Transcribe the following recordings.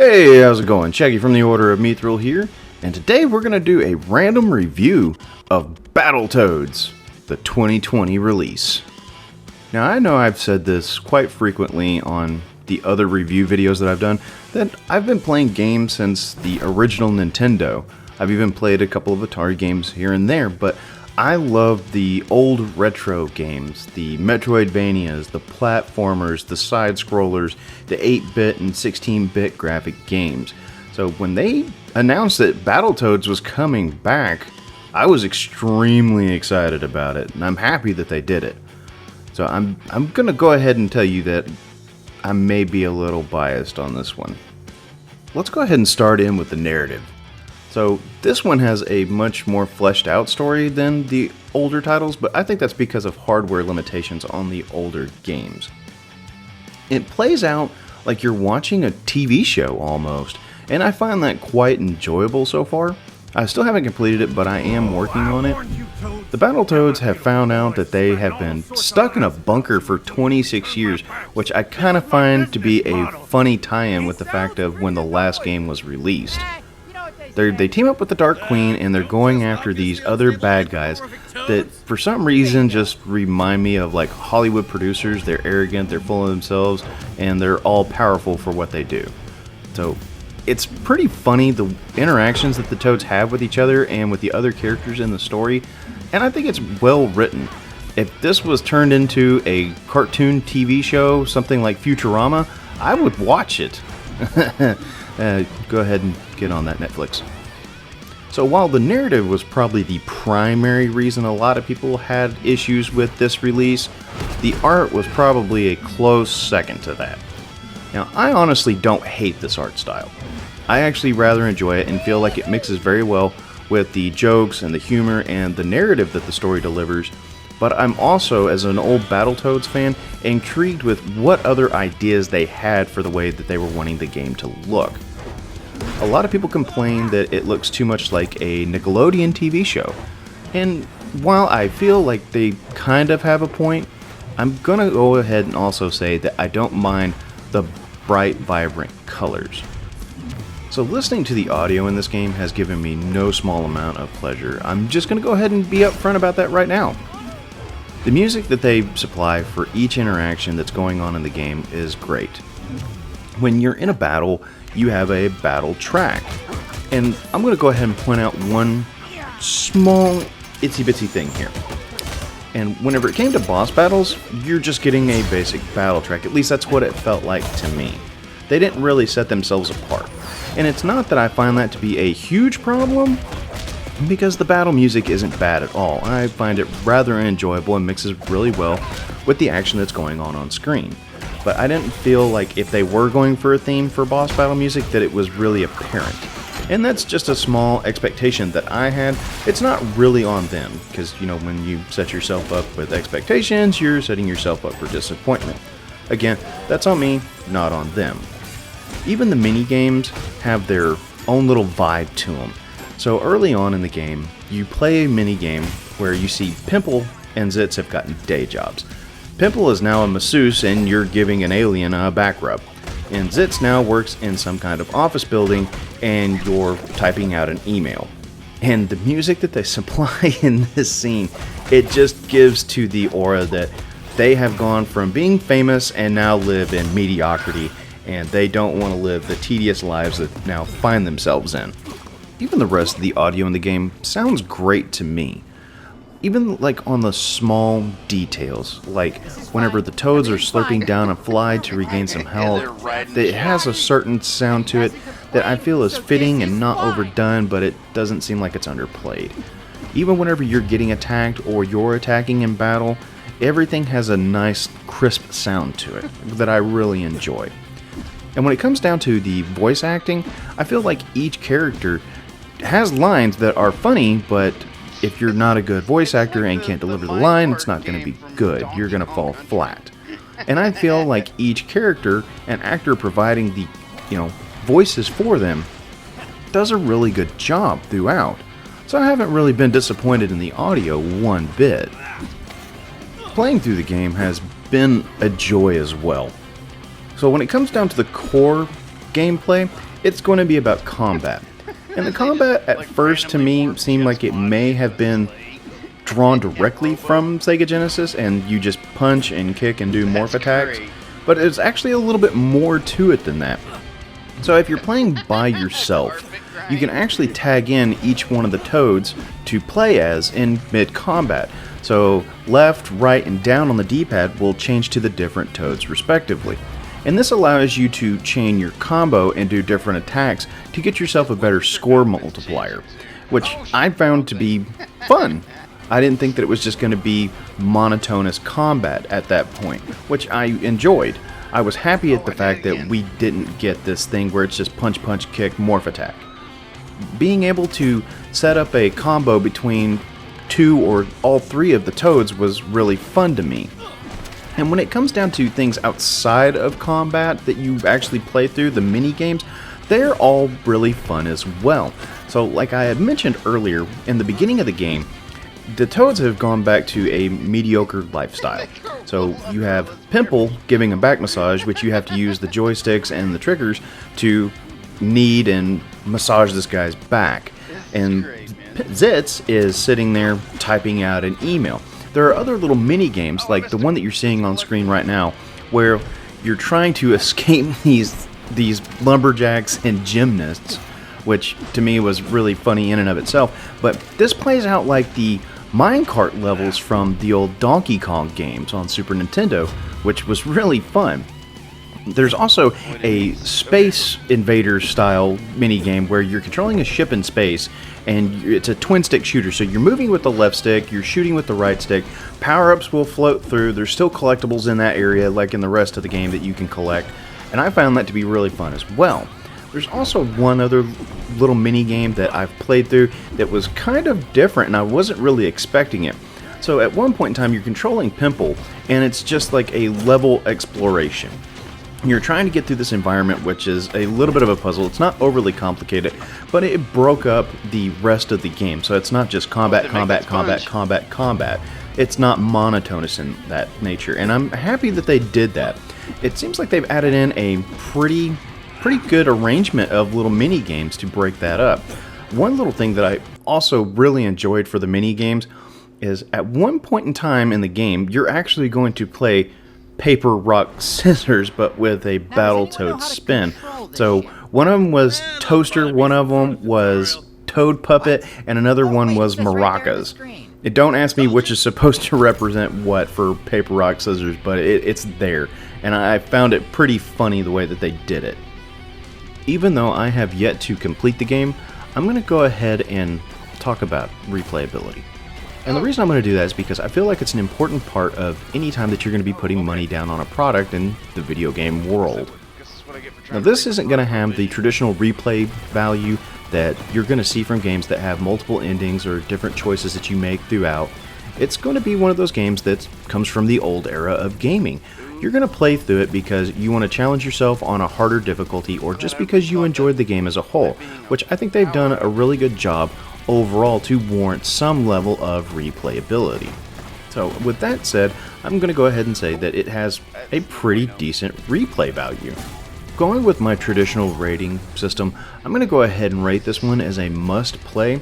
Hey, how's it going? Shaggy from the Order of Mithril here, and today we're going to do a random review of Battletoads, the 2020 release. Now, I know I've said this quite frequently on the other review videos that I've done, that I've been playing games since the original Nintendo. I've even played a couple of Atari games here and there, but I love the old retro games, the Metroidvanias, the platformers, the side-scrollers, the 8-bit and 16-bit graphic games. So when they announced that Battletoads was coming back, I was extremely excited about it, and I'm happy that they did it. So I'm going to go ahead and tell you that I may be a little biased on this one. Let's go ahead and start in with the narrative. So this one has a much more fleshed out story than the older titles, but I think that's because of hardware limitations on the older games. It plays out like you're watching a TV show almost, and I find that quite enjoyable so far. I still haven't completed it, but I am working on it. The Battletoads have found out that they have been stuck in a bunker for 26 years, which I kind of find to be a funny tie-in with the fact of when the last game was released. They team up with the Dark Queen, and they're going after these other bad guys that for some reason just remind me of like Hollywood producers. They're arrogant, they're full of themselves, and they're all powerful for what they do. So it's pretty funny, the interactions that the Toads have with each other and with the other characters in the story, and I think it's well written. If this was turned into a cartoon TV show, something like Futurama, I would watch it. Go ahead and get on that Netflix. So while the narrative was probably the primary reason a lot of people had issues with this release, the art was probably a close second to that. Now, I honestly don't hate this art style. I actually rather enjoy it and feel like it mixes very well with the jokes and the humor and the narrative that the story delivers, but I'm also, as an old Battletoads fan, intrigued with what other ideas they had for the way that they were wanting the game to look. A lot of people complain that it looks too much like a Nickelodeon TV show, and while I feel like they kind of have a point, I'm gonna go ahead and also say that I don't mind the bright, vibrant colors. So listening to the audio in this game has given me no small amount of pleasure. I'm just gonna go ahead and be upfront about that right now. The music that they supply for each interaction that's going on in the game is great. When you're in a battle, you have a battle track. And I'm going to go ahead and point out one small itsy bitsy thing here. And whenever it came to boss battles, you're just getting a basic battle track. At least that's what it felt like to me. They didn't really set themselves apart. And it's not that I find that to be a huge problem, because the battle music isn't bad at all. I find it rather enjoyable and mixes really well with the action that's going on screen. But I didn't feel like if they were going for a theme for boss battle music that it was really apparent. And that's just a small expectation that I had. It's not really on them, because, you know, when you set yourself up with expectations, you're setting yourself up for disappointment. Again, that's on me, not on them. Even the mini games have their own little vibe to them. So early on in the game, you play a mini game where you see Pimple and Zitz have gotten day jobs. Pimple is now a masseuse and you're giving an alien a back rub. And Zitz now works in some kind of office building and you're typing out an email. And the music that they supply in this scene, it just gives to the aura that they have gone from being famous and now live in mediocrity, and they don't want to live the tedious lives that now find themselves in. Even the rest of the audio in the game sounds great to me. Even like on the small details, like whenever the Toads are slurping down a fly to regain some health, it has a certain sound to it that I feel is fitting and not overdone, but it doesn't seem like it's underplayed. Even whenever you're getting attacked or you're attacking in battle, everything has a nice crisp sound to it that I really enjoy. And when it comes down to the voice acting, I feel like each character has lines that are funny, but if you're not a good voice actor and can't deliver the line, it's not going to be good. You're going to fall flat. And I feel like each character and actor providing the, voices for them does a really good job throughout. So I haven't really been disappointed in the audio one bit. Playing through the game has been a joy as well. So when it comes down to the core gameplay, it's going to be about combat. And the combat at first to me seemed like it may have been drawn directly from Sega Genesis, and you just punch and kick and do morph attacks, but it's actually a little bit more to it than that. So if you're playing by yourself, you can actually tag in each one of the Toads to play as in mid-combat. So left, right, and down on the D-pad will change to the different Toads respectively. And this allows you to chain your combo and do different attacks to get yourself a better score multiplier, which I found to be fun. I didn't think that it was just going to be monotonous combat at that point, which I enjoyed. I was happy at the fact that we didn't get this thing where it's just punch, punch, kick, morph attack. Being able to set up a combo between 2 or all 3 of the Toads was really fun to me. And when it comes down to things outside of combat that you actually play through, the mini games, they're all really fun as well. So like I had mentioned earlier, in the beginning of the game, the Toads have gone back to a mediocre lifestyle. So you have Pimple giving a back massage, which you have to use the joysticks and the triggers to knead and massage this guy's back. And Zitz is sitting there typing out an email. There are other little mini games, like the one that you're seeing on screen right now, where you're trying to escape these lumberjacks and gymnasts, which to me was really funny in and of itself. But this plays out like the minecart levels from the old Donkey Kong games on Super Nintendo, which was really fun. There's also a Space Invaders style mini game where you're controlling a ship in space, and it's a twin stick shooter. So you're moving with the left stick, you're shooting with the right stick. Power-ups will float through. There's still collectibles in that area like in the rest of the game that you can collect, and I found that to be really fun as well. There's also one other little mini game that I've played through that was kind of different, and I wasn't really expecting it. So at one point in time, you're controlling Pimple, and it's just like a level exploration. You're trying to get through this environment, which is a little bit of a puzzle. It's not overly complicated, but it broke up the rest of the game. So it's not just combat, combat, combat, combat, combat. It's not monotonous in that nature, and I'm happy that they did that. It seems like they've added in a pretty good arrangement of little mini games to break that up. One little thing that I also really enjoyed for the mini games is at one point in time in the game, you're actually going to play paper, rock, scissors, but with a Battletoads spin. So one of them was Toaster, one of them was Toad Puppet, and another one was Maracas. Don't ask me which is supposed to represent what for paper, rock, scissors, but it's there, and I found it pretty funny the way that they did it. Even though I have yet to complete the game, I'm going to go ahead and talk about replayability. And the reason I'm going to do that is because I feel like it's an important part of any time that you're going to be putting money down on a product in the video game world. Now this isn't going to have the traditional replay value that you're going to see from games that have multiple endings or different choices that you make throughout. It's going to be one of those games that comes from the old era of gaming. You're going to play through it because you want to challenge yourself on a harder difficulty, or just because you enjoyed the game as a whole, which I think they've done a really good job overall to warrant some level of replayability. So with that said, I'm going to go ahead and say that it has a pretty decent replay value. Going with my traditional rating system, I'm going to go ahead and rate this one as a must play.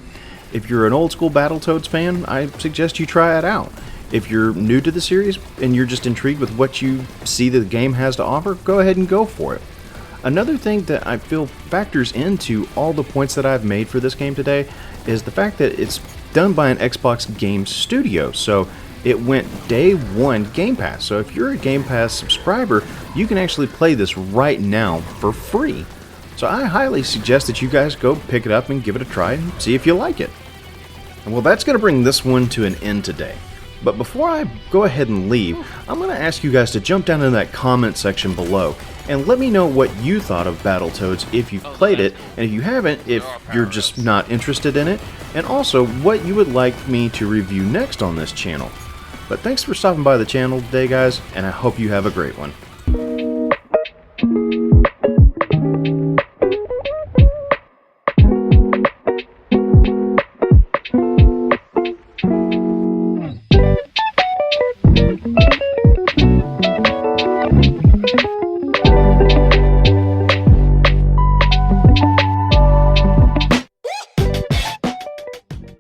If you're an old school Battletoads fan, I suggest you try it out. If you're new to the series and you're just intrigued with what you see the game has to offer, go ahead and go for it. Another thing that I feel factors into all the points that I've made for this game today is the fact that it's done by an Xbox Game Studio, so it went day one Game Pass. So if you're a Game Pass subscriber, you can actually play this right now for free. So I highly suggest that you guys go pick it up and give it a try and see if you like it. Well, that's going to bring this one to an end today. But before I go ahead and leave, I'm going to ask you guys to jump down in that comment section below and let me know what you thought of Battletoads if you've played it, and if you haven't, if you're just not interested in it, and also what you would like me to review next on this channel. But thanks for stopping by the channel today, guys, and I hope you have a great one.